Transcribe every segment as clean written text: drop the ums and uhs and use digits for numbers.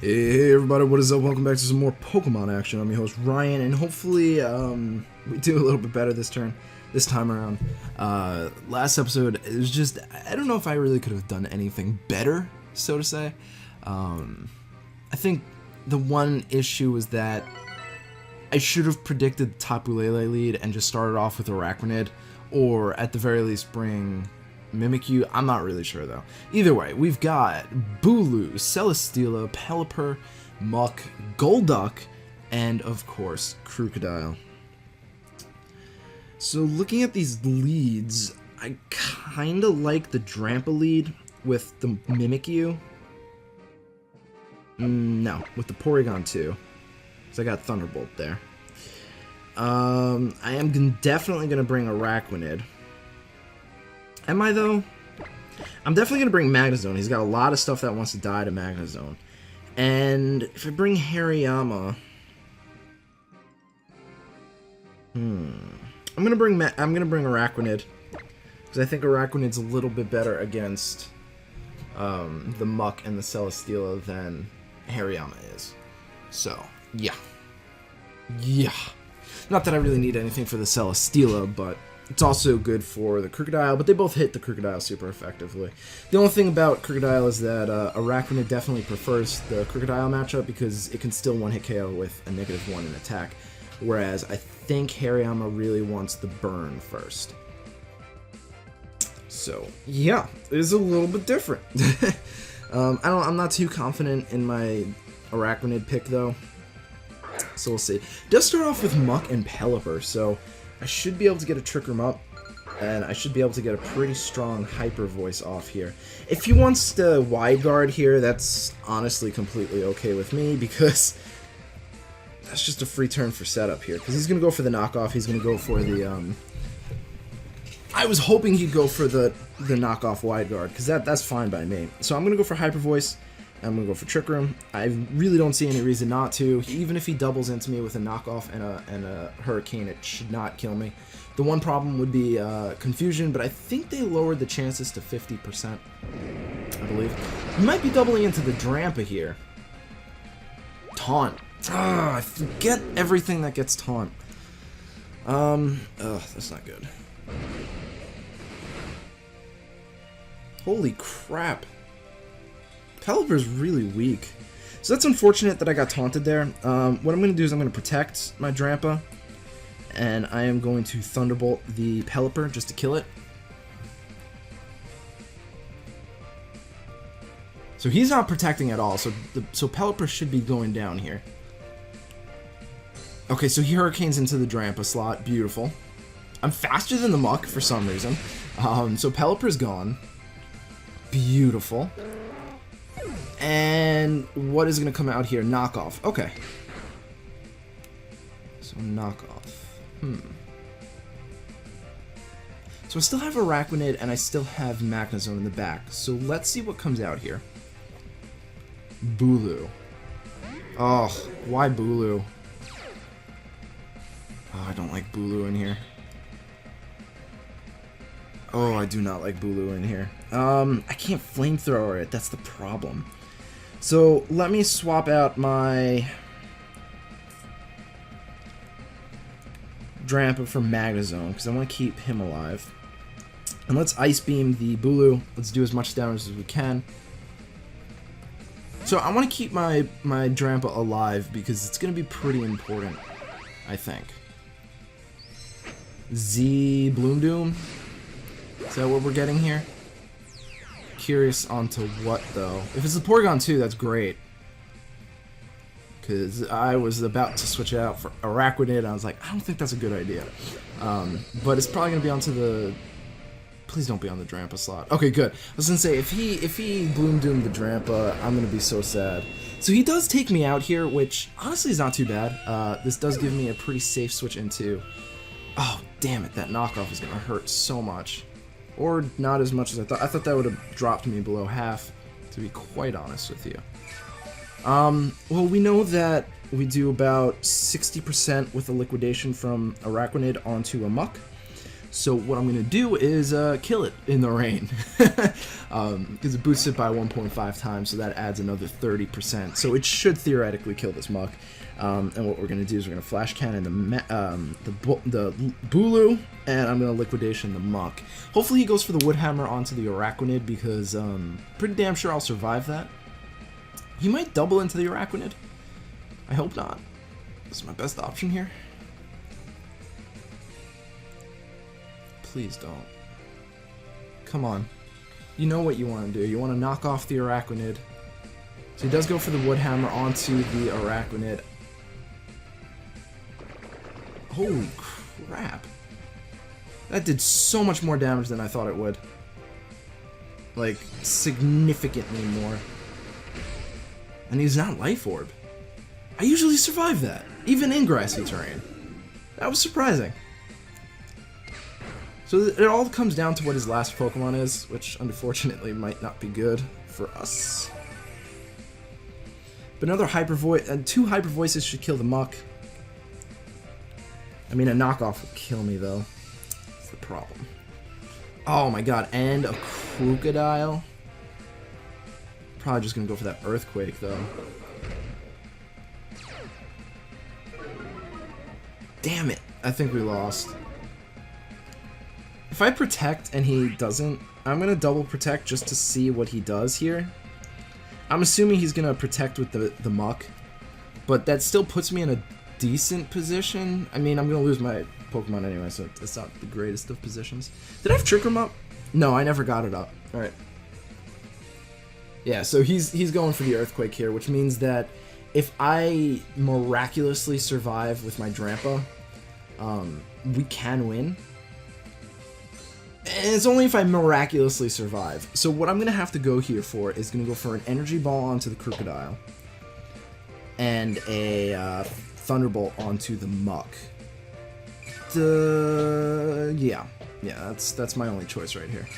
Hey everybody, what is up? Welcome back to some more Pokemon action. I'm your host Ryan, and hopefully we do a little bit better this time around. Last episode, it was just, I don't know if I really could have done anything better, so to say. I think the one issue was that I should have predicted Tapu Lele lead and just started off with Araquanid, or at the very least bring Mimikyu. I'm not really sure though. Either way, we've got Bulu, Celesteela, Pelipper, Muck, Golduck, and of course, Crocodile. So looking at these leads, I kinda like the Drampa lead with the Mimikyu. No, with the Porygon 2. So I got Thunderbolt there. I am definitely gonna bring Araquanid. Am I, though? I'm definitely going to bring Magnezone. He's got a lot of stuff that wants to die to Magnezone. And if I bring Hariyama... I'm going to bring Araquanid. Because I think Araquanid's a little bit better against the Muck and the Celesteela than Hariyama is. So, yeah. Yeah. Not that I really need anything for the Celesteela, but... it's also good for the Crocodile, but they both hit the Crocodile super effectively. The only thing about Crocodile is that Araquanid definitely prefers the Crocodile matchup because it can still one-hit KO with a -1 in attack, whereas I think Hariyama really wants the burn first. So, yeah, it is a little bit different. I'm not too confident in my Araquanid pick, though, so we'll see. It does start off with Muck and Pelipper, so... I should be able to get a Trick Room up, and I should be able to get a pretty strong Hyper Voice off here. If he wants to Wide Guard here, that's honestly completely okay with me, because that's just a free turn for setup here. Because he's going to go for the knockoff, he's going to go for the, I was hoping he'd go for the knockoff Wide Guard, because that's fine by me. So I'm going to go for Hyper Voice. I'm going to go for Trick Room. I really don't see any reason not to. Even if he doubles into me with a knockoff and a Hurricane, it should not kill me. The one problem would be Confusion, but I think they lowered the chances to 50%, I believe. You might be doubling into the Drampa here. Taunt. I forget everything that gets Taunt. That's not good. Holy crap. Pelipper's really weak. So that's unfortunate that I got taunted there. What I'm going to do is I'm going to protect my Drampa, and I am going to Thunderbolt the Pelipper just to kill it. So he's not protecting at all, so Pelipper should be going down here. Okay, so he Hurricanes into the Drampa slot. Beautiful. I'm faster than the Muck for some reason. So Pelipper's gone. Beautiful. And what is going to come out here? Knockoff. Okay. So knockoff. So I still have Araquanid and I still have Magnezone in the back. So let's see what comes out here. Bulu. Oh, why Bulu? Oh, I don't like Bulu in here. Oh, I do not like Bulu in here. I can't flamethrower it. That's the problem. So let me swap out my Drampa for Magnezone because I want to keep him alive. And let's Ice Beam the Bulu. Let's do as much damage as we can. So I want to keep my Drampa alive because it's going to be pretty important, I think. Z Bloom Doom? Is that what we're getting here? Curious onto what, though. If it's the Porygon 2, that's great. Because I was about to switch it out for Araquanid, and I was like, I don't think that's a good idea. But it's probably going to be onto the... Please don't be on the Drampa slot. Okay, good. I was going to say, if he Bloom Doomed the Drampa, I'm going to be so sad. So he does take me out here, which honestly is not too bad. This does give me a pretty safe switch into... Oh, damn it, that knockoff is going to hurt so much. Or not as much as I thought. I thought that would have dropped me below half, to be quite honest with you. Well, we know that we do about 60% with a liquidation from Araquanid onto a Muck. So what I'm going to do is kill it in the rain. Because it boosts it by 1.5 times, so that adds another 30%. So it should theoretically kill this muck. And what we're going to do is we're going to flash cannon the Bulu, and I'm going to liquidation the muck. Hopefully he goes for the Woodhammer onto the Araquanid, because pretty damn sure I'll survive that. He might double into the Araquanid. I hope not. This is my best option here. Please don't. Come on. You know what you want to do. You want to knock off the Araquanid. So he does go for the Woodhammer onto the Araquanid. Holy crap. That did so much more damage than I thought it would. Like, significantly more. And he's not Life Orb. I usually survive that, even in grassy terrain. That was surprising. So it all comes down to what his last Pokemon is, which unfortunately might not be good for us. But another Hyper Voice, and 2 Hyper Voices should kill the muck. I mean, a knockoff will kill me though. That's the problem. Oh my god, and a Crocodile. Probably just gonna go for that Earthquake though. Damn it, I think we lost. If I protect and he doesn't, I'm gonna double protect just to see what he does here. I'm assuming he's gonna protect with the muck, but that still puts me in a decent position. I mean, I'm gonna lose my Pokemon anyway, so it's not the greatest of positions. Did I have Trick Room up? No, I never got it up. Alright. Yeah, so he's going for the Earthquake here, which means that if I miraculously survive with my Drampa, we can win. And it's only if I miraculously survive. So what I'm going to have to go here for is going to go for an Energy Ball onto the Crocodile. And a Thunderbolt onto the muck. Yeah, that's my only choice right here.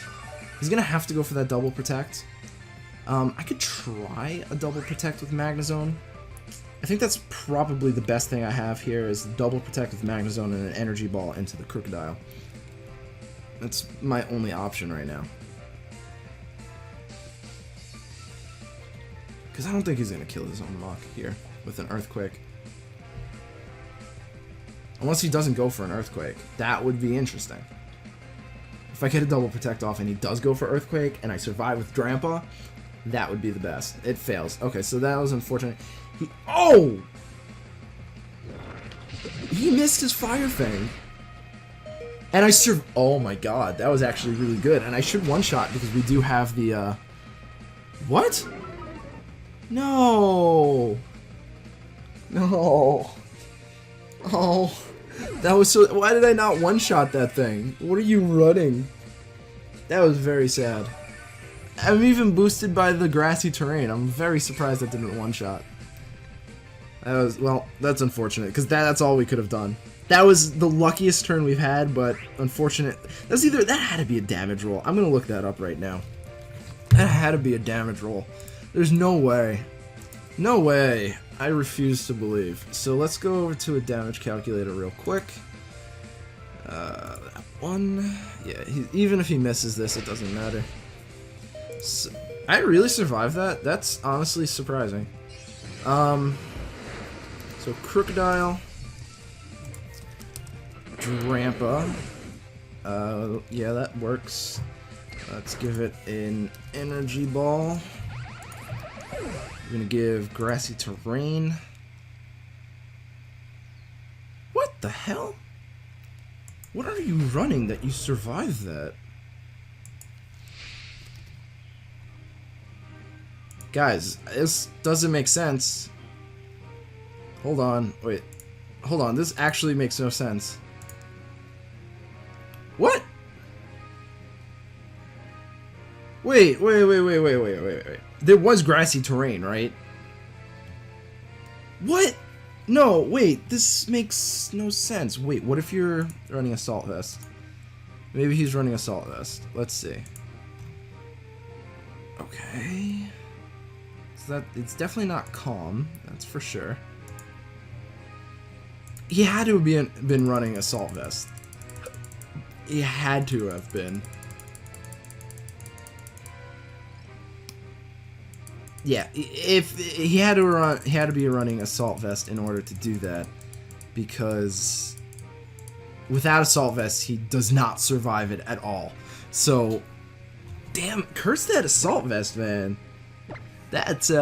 He's going to have to go for that Double Protect. I could try a Double Protect with Magnezone. I think that's probably the best thing I have here is Double Protect with Magnezone and an Energy Ball into the Crocodile. That's my only option right now. Because I don't think he's going to kill his own muck here with an Earthquake. Unless he doesn't go for an Earthquake. That would be interesting. If I get a Double Protect off and he does go for Earthquake and I survive with Drampa, that would be the best. It fails. Okay, so that was unfortunate. Oh! He missed his Fire Fang. And I oh my god, that was actually really good. And I should one-shot because we do have the, What? No! No. Oh. That was so... Why did I not one-shot that thing? What are you running? That was very sad. I'm even boosted by the grassy terrain. I'm very surprised that didn't one-shot. That was... Well, that's unfortunate, because that's all we could have done. That was the luckiest turn we've had, but unfortunate. That's either... That had to be a damage roll. I'm gonna look that up right now. That had to be a damage roll. There's no way. No way. I refuse to believe. So let's go over to a damage calculator real quick. That one... Yeah, even if he misses this, it doesn't matter. So, I really survived that? That's honestly surprising. So Crocodile... Drampa. Yeah, that works. Let's give it an Energy Ball. We're gonna give Grassy Terrain. What the hell? What are you running that you survived that? Guys, this doesn't make sense. Hold on, wait. Hold on, this actually makes no sense. What? Wait. There was grassy terrain, right? What? No, wait, this makes no sense. Wait, what if you're running Assault Vest? Maybe he's running Assault Vest. Let's see. Okay. So it's definitely not Calm, that's for sure. He had to have been running Assault Vest. He had to have been. Yeah, if he had to be running Assault Vest in order to do that, because without Assault Vest, he does not survive it at all. So, damn, curse that Assault Vest, man. That's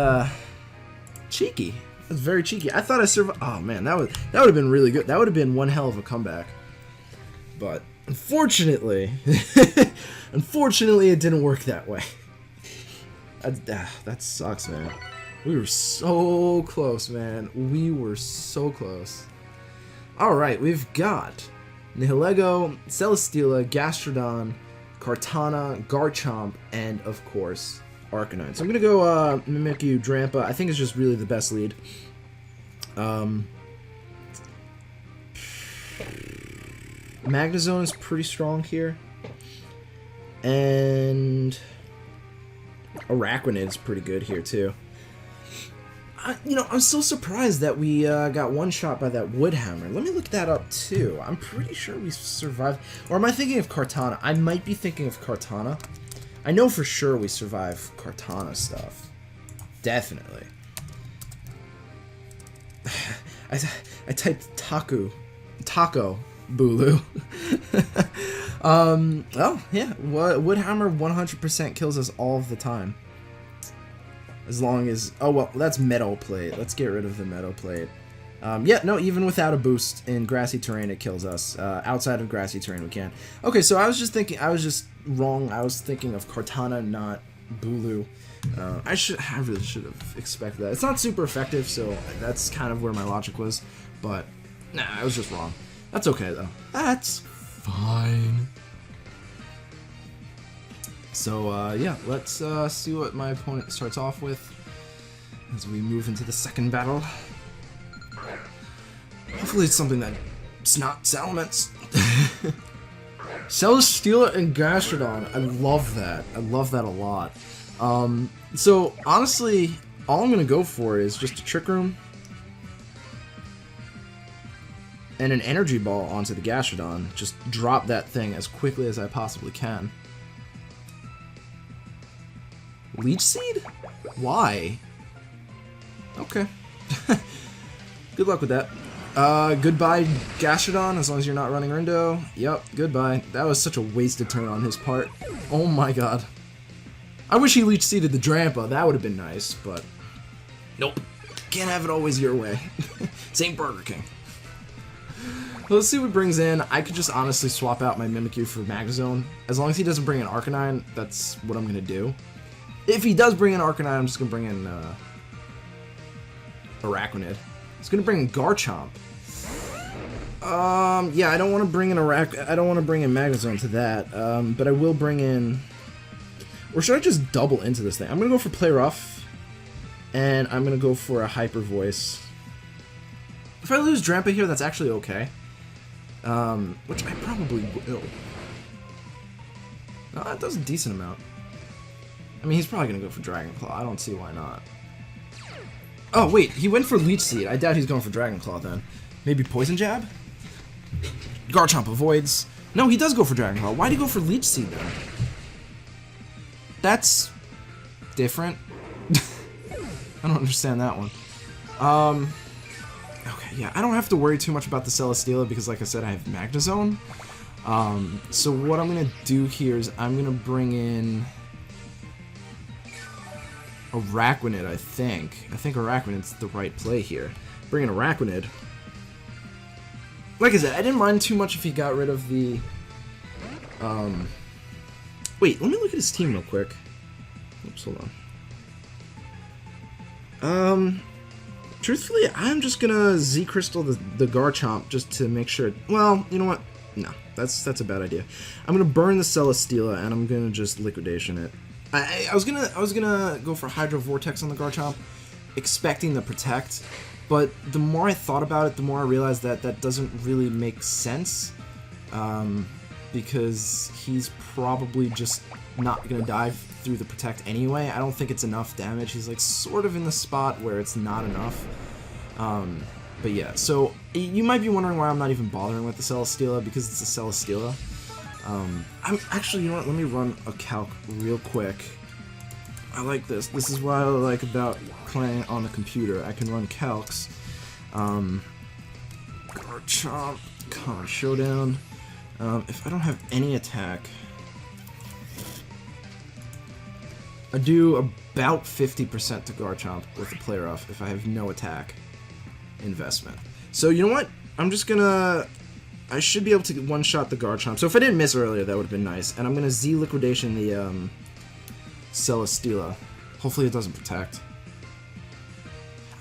cheeky. That's very cheeky. I thought I survived. Oh man, that would have been really good. That would have been one hell of a comeback. But unfortunately, unfortunately, it didn't work that way. That sucks, man. We were so close, man. We were so close. Alright, we've got Nihilego, Celesteela, Gastrodon, Kartana, Garchomp, and, of course, Arcanine. So I'm going to go Mimikyu, Drampa. I think it's just really the best lead. Magnezone is pretty strong here. And Araquanid's pretty good here, too. I'm still surprised that we got one shot by that Woodhammer. Let me look that up, too. I'm pretty sure we survived. Or am I thinking of Kartana? I might be thinking of Kartana. I know for sure we survived Kartana stuff. Definitely. I typed Taco Bulu. Well, yeah, Woodhammer 100% kills us all of the time. As long as... Oh, well, that's Metal Plate. Let's get rid of the Metal Plate. Yeah, no, even without a boost in grassy terrain, it kills us. Outside of grassy terrain, we can. Okay, so I was just wrong. I was thinking of Kartana, not Bulu. I really should have expected that. It's not super effective, so that's kind of where my logic was. But, nah, I was just wrong. That's okay, though. That's fine. So, yeah, let's see what my opponent starts off with as we move into the second battle. Hopefully it's something that's not Salamence. Celesteela and Gastrodon. I love that. I love that a lot. So, honestly, all I'm going to go for is just a Trick Room and an Energy Ball onto the Gastrodon. Just drop that thing as quickly as I possibly can. Leech Seed? Why? Okay. Good luck with that. Goodbye, Gastrodon, as long as you're not running Rindo. Yep, goodbye. That was such a wasted turn on his part. Oh my god. I wish he Leech Seeded the Drampa. That would have been nice, but... Nope. Can't have it always your way. St. Burger King. Well, let's see what he brings in. I could just honestly swap out my Mimikyu for Magnezone. As long as he doesn't bring an Arcanine, that's what I'm going to do. If he does bring in Arcanine, I'm just going to bring in Araquanid. He's going to bring in Garchomp. Yeah, I don't want to bring in I don't want to bring in Magnezone to that. But I will bring in... Or should I just double into this thing? I'm going to go for Play Rough. And I'm going to go for a Hyper Voice. If I lose Drampa here, that's actually okay. Which I probably will. No, that does a decent amount. I mean, he's probably going to go for Dragon Claw. I don't see why not. Oh, wait. He went for Leech Seed. I doubt he's going for Dragon Claw then. Maybe Poison Jab? Garchomp avoids. No, he does go for Dragon Claw. Why'd he go for Leech Seed then? That's different. I don't understand that one. Okay, yeah. I don't have to worry too much about the Celesteela because, like I said, I have Magnezone. So what I'm going to do here is I'm going to bring in... Araquanid, I think. I think Araquanid's the right play here. Bring in Araquanid. Like I said, I didn't mind too much if he got rid of the... Wait, let me look at his team real quick. Oops, hold on. Truthfully, I'm just gonna Z-Crystal the Garchomp just to make sure... Well, you know what? No, that's a bad idea. I'm gonna burn the Celesteela and I'm gonna just Liquidation it. I was gonna go for Hydro Vortex on the Garchomp, expecting the Protect, but the more I thought about it, the more I realized that that doesn't really make sense, because he's probably just not gonna die through the Protect anyway. I don't think it's enough damage. He's like sort of in the spot where it's not enough. But yeah, so you might be wondering why I'm not even bothering with the Celesteela, because it's a Celesteela. I'm actually, you know what? Let me run a calc real quick. I like this. This is what I like about playing on the computer. I can run calcs. Guard chomp, con showdown. If I don't have any attack, I do about 50% to Garchomp with the player off if I have no attack investment. So you know what? I'm just gonna... I should be able to one-shot the Garchomp. So if I didn't miss earlier, that would have been nice. And I'm gonna Z-Liquidation the Celesteela. Hopefully it doesn't protect.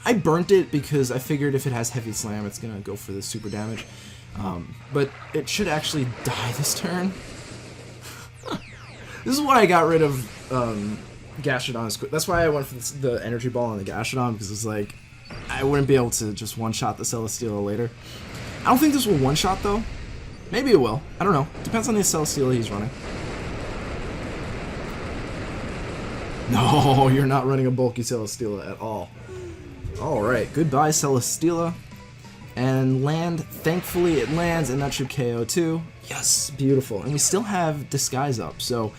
I burnt it because I figured if it has Heavy Slam, it's gonna go for the super damage. But it should actually die this turn. This is why I got rid of Gastrodon. That's why I went for the Energy Ball on the Gastrodon, because it's like I wouldn't be able to just one-shot the Celesteela later. I don't think this will one-shot though. Maybe it will. I don't know. Depends on the Celesteela he's running. No, you're not running a bulky Celesteela at all. Alright, goodbye Celesteela. And land, thankfully it lands, and that should KO too. Yes, beautiful. And we still have Disguise up, so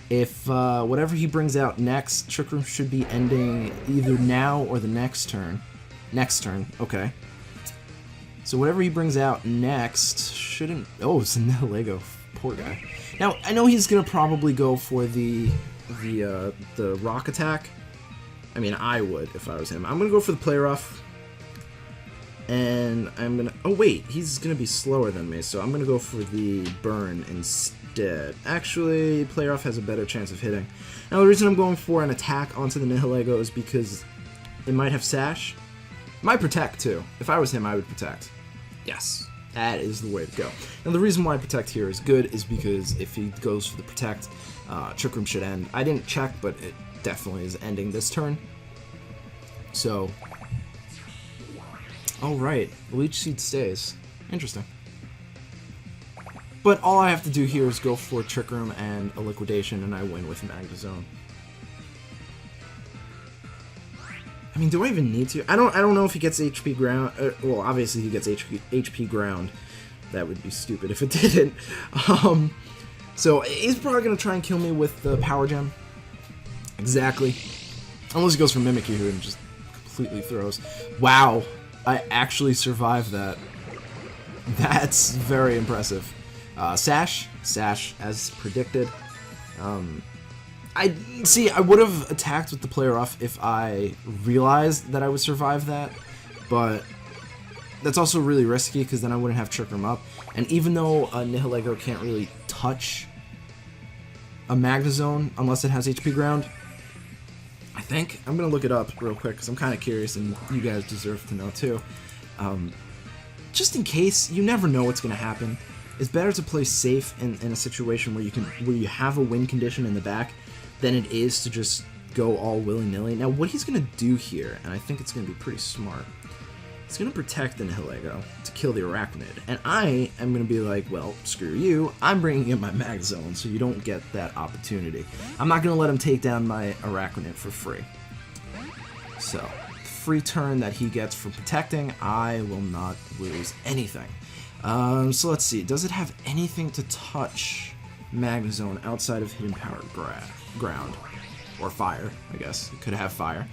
if whatever he brings out next, Trick Room should be ending either now or the next turn. Next turn, okay. So whatever he brings out next shouldn't... Oh, it's a Nihilego. Poor guy. Now, I know he's going to probably go for the rock attack. I mean, I would if I was him. I'm going to go for the play rough. And I'm going to... Oh, wait. He's going to be slower than me, so I'm going to go for the burn instead. Actually, play rough has a better chance of hitting. Now, the reason I'm going for an attack onto the Nihilego is because it might have Sash. It might protect, too. If I was him, I would protect. Yes. That is the way to go. Now, the reason why Protect here is good is because if he goes for the Protect, Trick Room should end. I didn't check, but it definitely is ending this turn. So... Alright, Leech Seed stays. Interesting. But all I have to do here is go for Trick Room and a Liquidation, and I win with Magnezone. I mean, do I even need to? I don't know if he gets HP ground. Well, obviously he gets HP ground. That would be stupid if it didn't. So he's probably gonna try and kill me with the Power Gem. Exactly. Unless he goes for Mimikyu and just completely throws. Wow, I actually survived that. That's very impressive. Sash, as predicted. I would have attacked with the player off if I realized that I would survive that, but that's also really risky because then I wouldn't have Trick Room up. And even though a Nihilego can't really touch a Magnezone unless it has HP ground, I think I'm gonna look it up real quick because I'm kind of curious, and you guys deserve to know too. Just in case, you never know what's gonna happen. It's better to play safe in a situation where you have a win condition in the back than it is to just go all willy-nilly. Now, what he's going to do here, and I think it's going to be pretty smart, he's going to protect the Nihilego to kill the Arachnid. And I am going to be like, well, screw you, I'm bringing in my Magnezone, so you don't get that opportunity. I'm not going to let him take down my Arachnid for free. So, free turn that he gets for protecting, I will not lose anything. So let's see, does it have anything to touch Magnezone outside of Hidden Power ground? Or fire, I guess. It could have fire.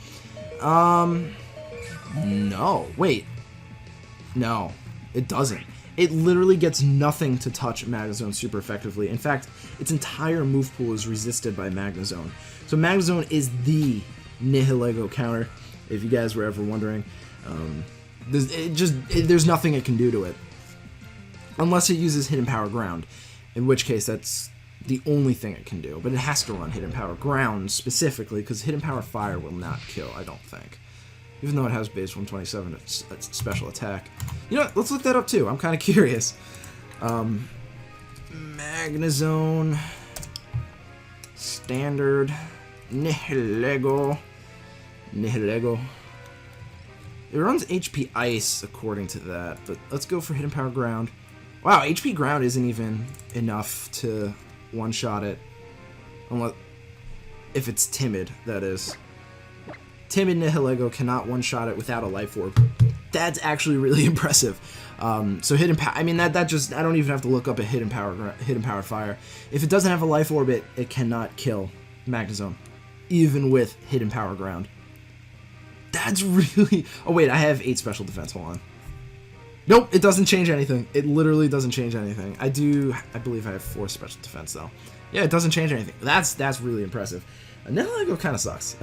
No. Wait. No, it doesn't. It literally gets nothing to touch Magnezone super effectively. In fact, its entire move pool is resisted by Magnezone. So Magnezone is the Nihilego counter, if you guys were ever wondering. There's nothing it can do to it. Unless it uses Hidden Power Ground, in which case that's the only thing it can do. But it has to run Hidden Power Ground specifically, because Hidden Power Fire will not kill, I don't think. Even though it has base 127, it's special attack. You know what, let's look that up too, I'm kind of curious. Magnezone, Standard, Nihilego. It runs HP Ice according to that, but let's go for Hidden Power Ground. Wow, HP Ground isn't even enough to one-shot it. Unless... if it's Timid, that is. Timid Nihilego cannot one-shot it without a Life Orb. That's actually really impressive. So hidden power. I mean, that just, I don't even have to look up a hidden powered fire. If it doesn't have a life orbit, it cannot kill Magnezone, even with hidden power ground. That's really. Oh wait, I have 8 special defense. Hold on. Nope, it doesn't change anything. It literally doesn't change anything. I believe I have 4 special defense though. Yeah, it doesn't change anything. That's really impressive. Nihilego kind of sucks.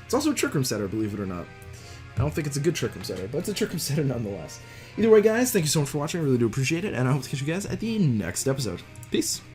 It's also a Trick Room setter, believe it or not. I don't think it's a good Trick Room setter, but it's a Trick Room setter nonetheless. Either way, guys, thank you so much for watching. I really do appreciate it, and I hope to catch you guys at the next episode. Peace.